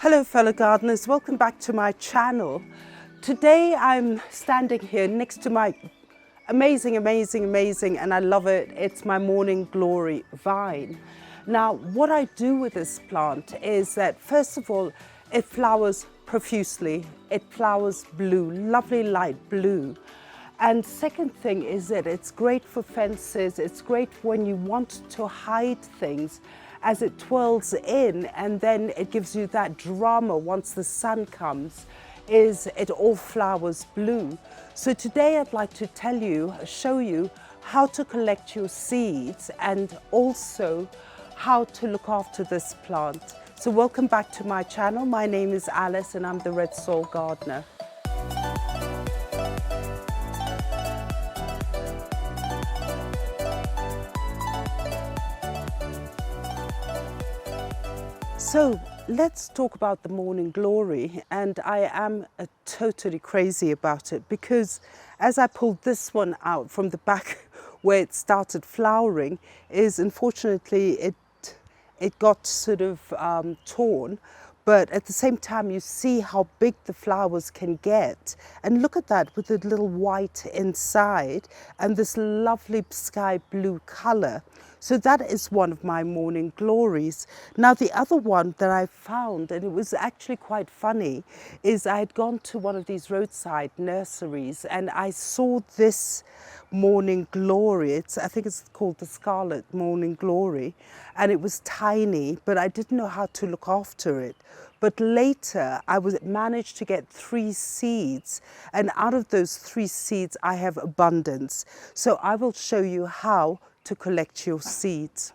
Hello fellow gardeners, welcome back to my channel. Today I'm standing here next to my amazing, and I love it, it's my Morning Glory vine. Now what I do with this plant is that first of all, it flowers profusely, it flowers blue, lovely light blue. And second thing is that it's great for fences, it's great when you want to hide things as it twirls in, and then it gives you that drama once the sun comes, is it all flowers blue. So today I'd like to show you how to collect your seeds and also how to look after this plant. So welcome back to my channel. My name is Alice and I'm the Red Soil Gardener. So let's talk about the Morning Glory, and I am totally crazy about it because as I pulled this one out from the back where it started flowering, is unfortunately it got sort of torn. But at the same time, you see how big the flowers can get. And look at that with the little white inside and this lovely sky blue color. So that is one of my Morning Glories. Now the other one that I found, and it was actually quite funny, is I had gone to one of these roadside nurseries and I saw this Morning Glory. I think it's called the Scarlet Morning Glory, and it was tiny, but I didn't know how to look after it. But later I managed to get 3 seeds, and out of those 3 seeds I have abundance. So I will show you how to collect your seeds.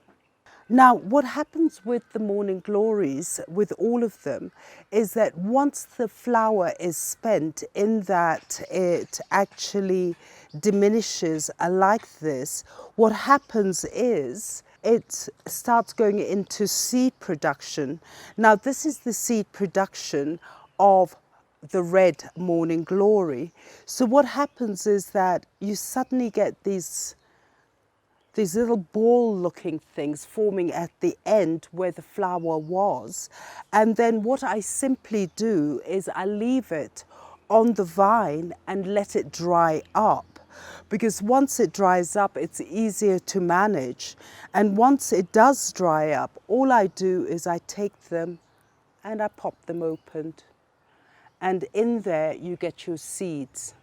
Now, what happens with the Morning Glories, with all of them, is that once the flower is spent, in that it actually diminishes like this, what happens is it starts going into seed production. Now, this is the seed production of the red Morning Glory. So what happens is that you suddenly get these little ball-looking things forming at the end where the flower was. And then what I simply do is I leave it on the vine and let it dry up. Because once it dries up, it's easier to manage. And once it does dry up, all I do is I take them and I pop them open. And in there you get your seeds.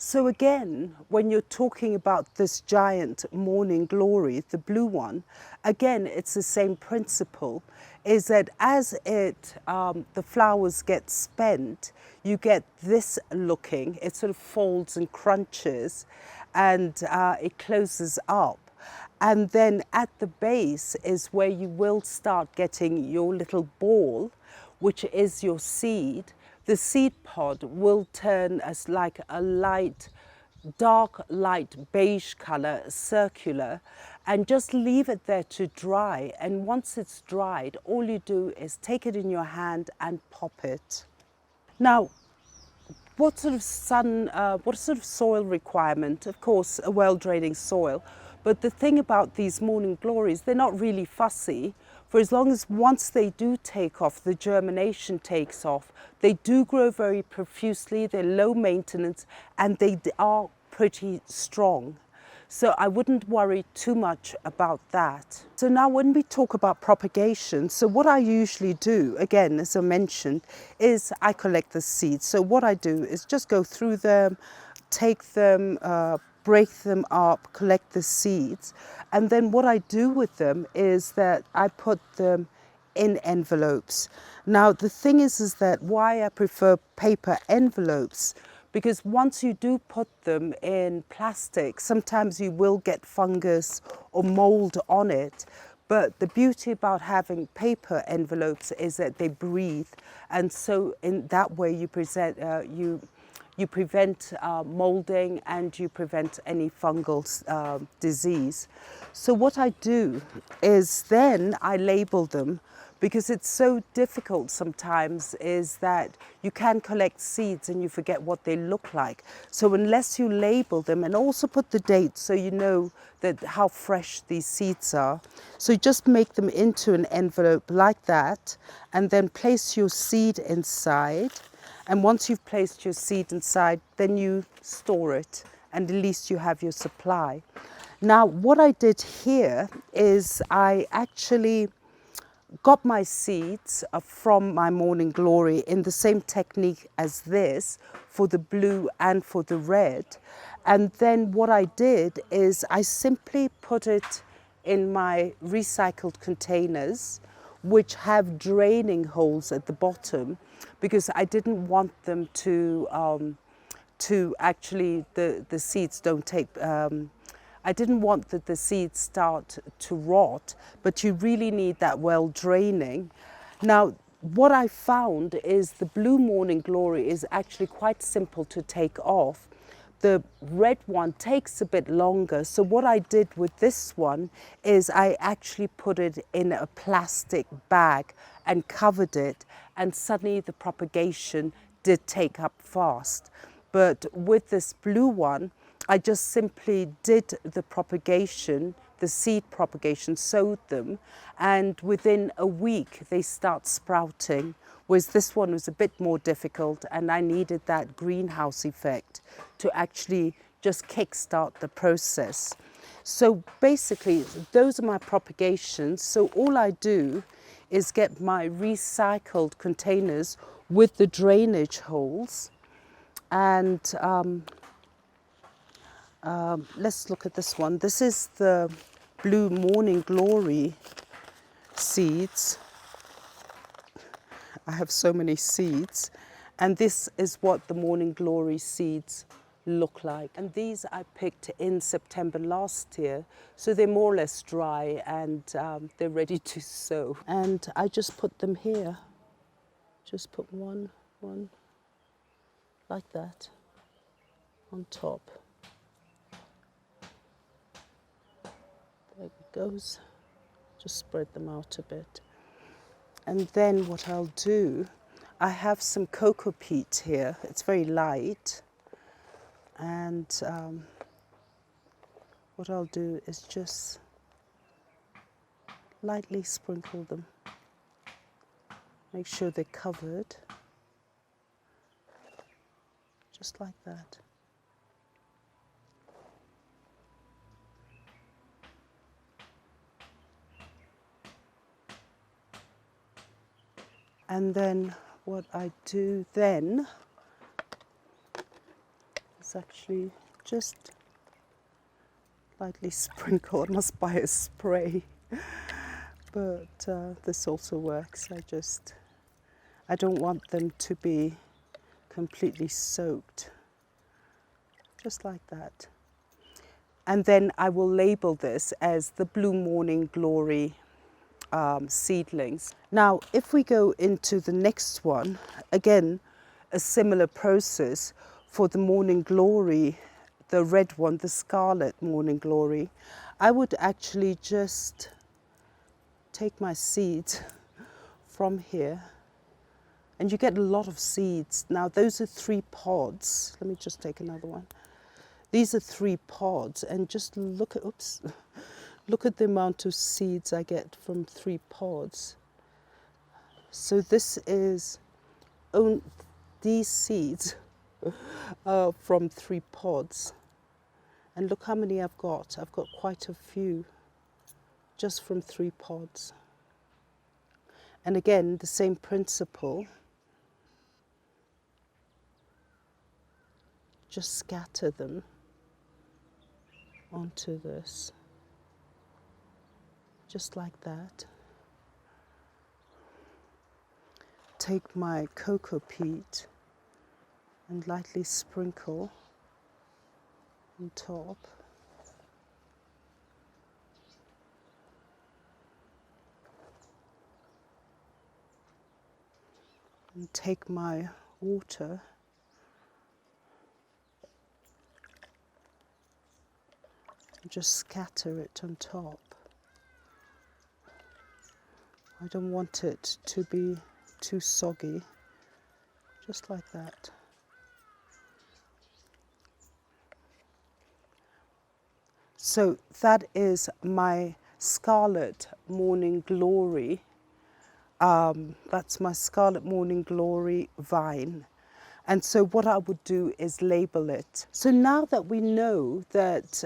So again, when you're talking about this giant Morning Glory, the blue one, again, it's the same principle, is that as the flowers get spent, you get this looking, it sort of folds and crunches and it closes up. And then at the base is where you will start getting your little ball, which is your seed. The seed pod will turn as like a dark light beige color, circular, and just leave it there to dry. And once it's dried, all you do is take it in your hand and pop it. Now, what sort of soil requirement? Of course, a well-draining soil. But the thing about these Morning Glories, they're not really fussy. For as long as once they do take off, the germination takes off, they do grow very profusely, they're low maintenance, and they are pretty strong. So I wouldn't worry too much about that. So now when we talk about propagation, so what I usually do, again, as I mentioned, is I collect the seeds. So what I do is just go through them, take them, break them up, collect the seeds. And then what I do with them is that I put them in envelopes. Now, the thing is that why I prefer paper envelopes, because once you do put them in plastic, sometimes you will get fungus or mold on it. But the beauty about having paper envelopes is that they breathe. And so in that way you prevent molding and you prevent any fungal disease. So what I do is then I label them because it's so difficult sometimes, is that you can collect seeds and you forget what they look like. So unless you label them and also put the date so you know that how fresh these seeds are. So just make them into an envelope like that and then place your seed inside. And once you've placed your seed inside, then you store it and at least you have your supply. Now, what I did here is I actually got my seeds from my Morning Glory in the same technique as this for the blue and for the red. And then what I did is I simply put it in my recycled containers, which have draining holes at the bottom, because I didn't want them to actually, the seeds don't take, I didn't want that the seeds start to rot, but you really need that well draining. Now, what I found is the blue Morning Glory is actually quite simple to take off. The red one takes a bit longer. So what I did with this one is I actually put it in a plastic bag and covered it, and suddenly the propagation did take up fast. But with this blue one, I just simply did the propagation, the seed propagation, sowed them, and within a week they start sprouting, whereas this one was a bit more difficult and I needed that greenhouse effect to actually just kickstart the process. So basically, those are my propagations. So all I do is get my recycled containers with the drainage holes, and let's look at this one. This is the blue Morning Glory seeds. I have so many seeds, and this is what the Morning Glory seeds look like. And these I picked in September last year, so they're more or less dry and they're ready to sow. And I just put them here. Just put one like that on top. There it goes. Just spread them out a bit. And then what I'll do, I have some cocoa peat here. It's very light. And what I'll do is just lightly sprinkle them. Make sure they're covered. Just like that. And then what I do then is actually just lightly sprinkle. I must buy a spray, but this also works. I don't want them to be completely soaked, just like that. And then I will label this as the Blue Morning Glory seedlings. Now, if we go into the next one, again, a similar process for the Morning Glory, the red one, the Scarlet Morning Glory. I would actually just take my seeds from here, and you get a lot of seeds. Now, those are 3 pods. Let me just take another one. These are 3 pods, and just look at, oops, look at the amount of seeds I get from 3 pods. So this is, these seeds are from 3 pods. And look how many I've got. I've got quite a few just from 3 pods. And again, the same principle. Just scatter them onto this. Just like that. Take my cocoa peat and lightly sprinkle on top. And take my water and just scatter it on top. I don't want it to be too soggy, just like that. So that is my Scarlet Morning Glory. That's my Scarlet Morning Glory vine. And so what I would do is label it. So now that we know that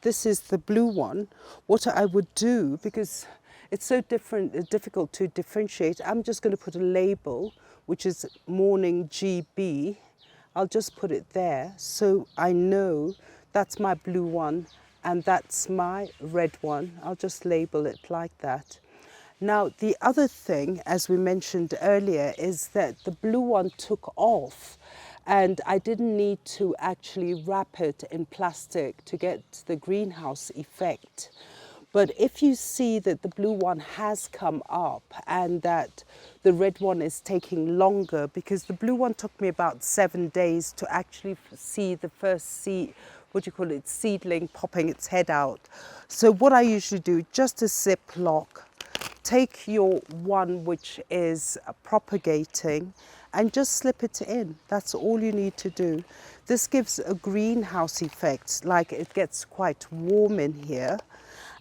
this is the blue one, what I would do, because it's so difficult to differentiate, I'm just going to put a label, which is Morning GB. I'll just put it there so I know that's my blue one and that's my red one. I'll just label it like that. Now, the other thing, as we mentioned earlier, is that the blue one took off and I didn't need to actually wrap it in plastic to get the greenhouse effect. But if you see that the blue one has come up and that the red one is taking longer, because the blue one took me about 7 days to actually see the first seedling popping its head out. So what I usually do, just a Ziploc, take your one which is propagating and just slip it in. That's all you need to do. This gives a greenhouse effect, like it gets quite warm in here,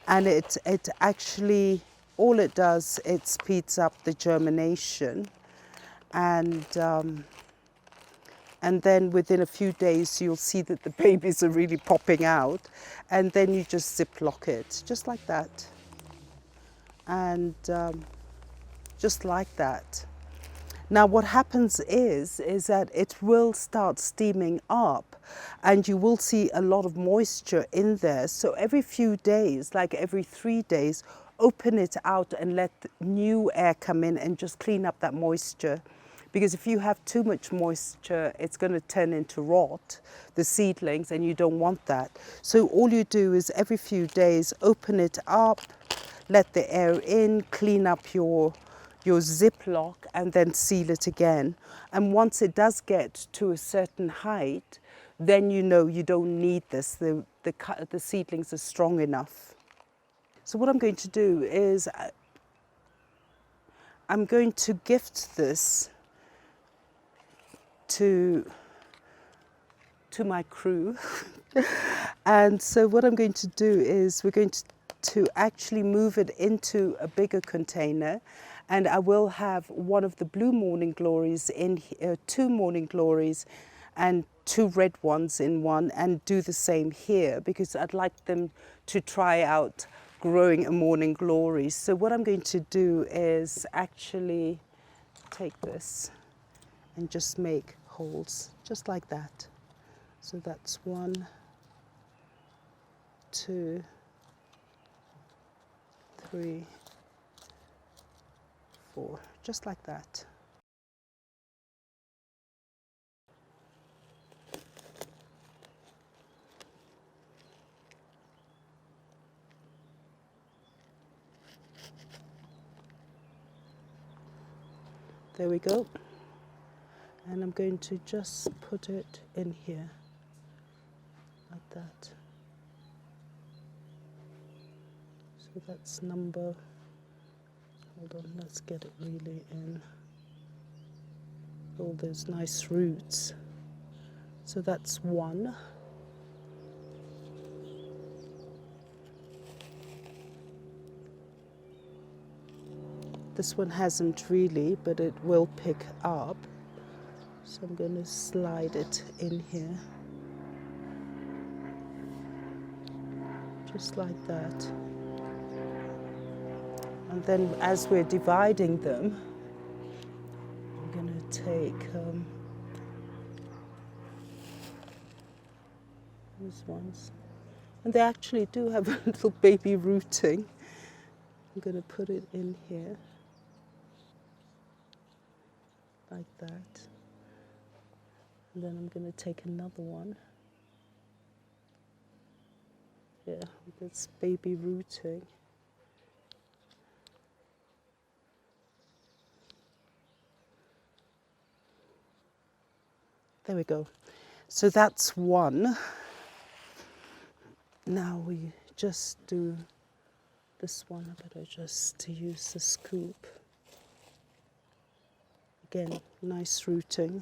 and it actually, all it does, it speeds up the germination, and then within a few days you'll see that the babies are really popping out, and then you just Ziploc it, just like that. And just like that. Now what happens is that it will start steaming up and you will see a lot of moisture in there. So every few days, like every 3 days, open it out and let new air come in and just clean up that moisture. Because if you have too much moisture, it's going to turn into rot, the seedlings, and you don't want that. So all you do is every few days, open it up, let the air in, clean up your Ziploc, and then seal it again. And once it does get to a certain height, then you know you don't need this. The seedlings are strong enough. So what I'm going to do is I'm going to gift this to my crew. And so what I'm going to do is we're going to actually move it into a bigger container, and I will have one of the blue Morning Glories in here, 2 Morning Glories and 2 red ones in one, and do the same here because I'd like them to try out growing a Morning Glory. So what I'm going to do is actually take this and just make holes just like that. So that's 1, 2, 3, 4, just like that. There we go. And I'm going to just put it in here like that. So that's number, hold on, let's get it really in. All those nice roots. So that's 1. This one hasn't really, but it will pick up. So I'm going to slide it in here. Just like that. And then as we're dividing them, I'm going to take these ones. And they actually do have a little baby rooting. I'm going to put it in here. Like that. And then I'm going to take another one. Yeah, with this baby rooting. There we go. So that's 1. Now we just do This one I better just use the scoop. Again, nice rooting.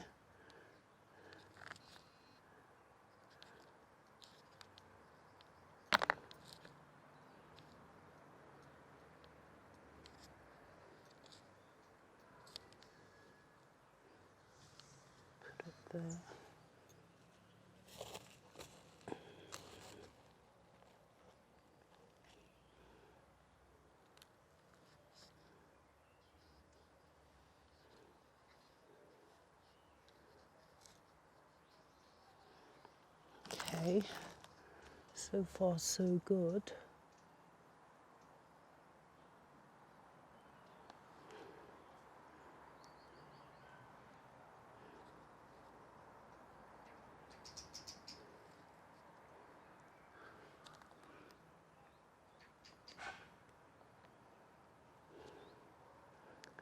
Put it there. Okay, so far so good.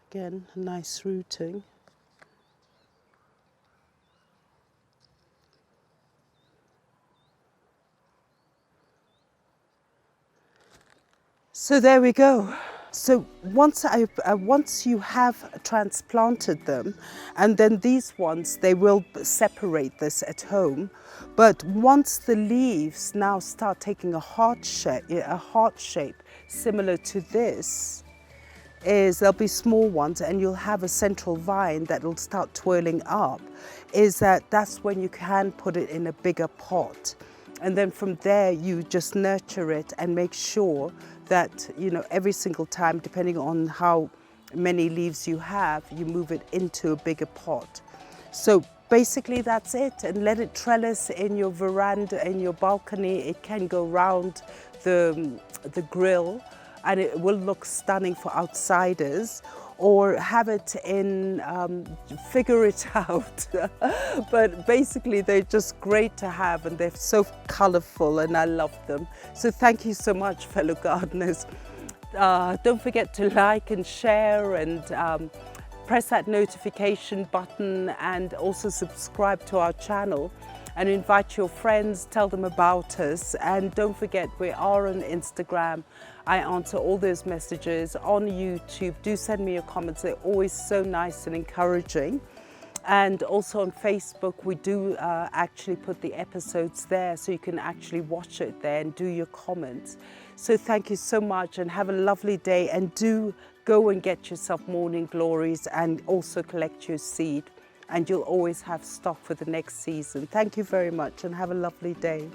Again, nice rooting. So there we go. So once you have transplanted them, and then these ones, they will separate this at home. But once the leaves now start taking a heart shape similar to this, there'll be small ones, and you'll have a central vine that will start twirling up. That's when you can put it in a bigger pot. And then from there, you just nurture it and make sure that, every single time, depending on how many leaves you have, you move it into a bigger pot. So basically that's it, and let it trellis in your veranda, in your balcony. It can go round the grill, and it will look stunning for outsiders, or have it in, figure it out. But basically they're just great to have, and they're so colourful, and I love them. So thank you so much, fellow gardeners. Don't forget to like and share, and press that notification button, and also subscribe to our channel, and invite your friends, tell them about us. And don't forget, we are on Instagram. I answer all those messages. On YouTube, do send me your comments. They're always so nice and encouraging. And also on Facebook, we do actually put the episodes there, so you can actually watch it there and do your comments. So thank you so much, and have a lovely day, and do go and get yourself morning glories, and also collect your seed, and you'll always have stock for the next season. Thank you very much, and have a lovely day.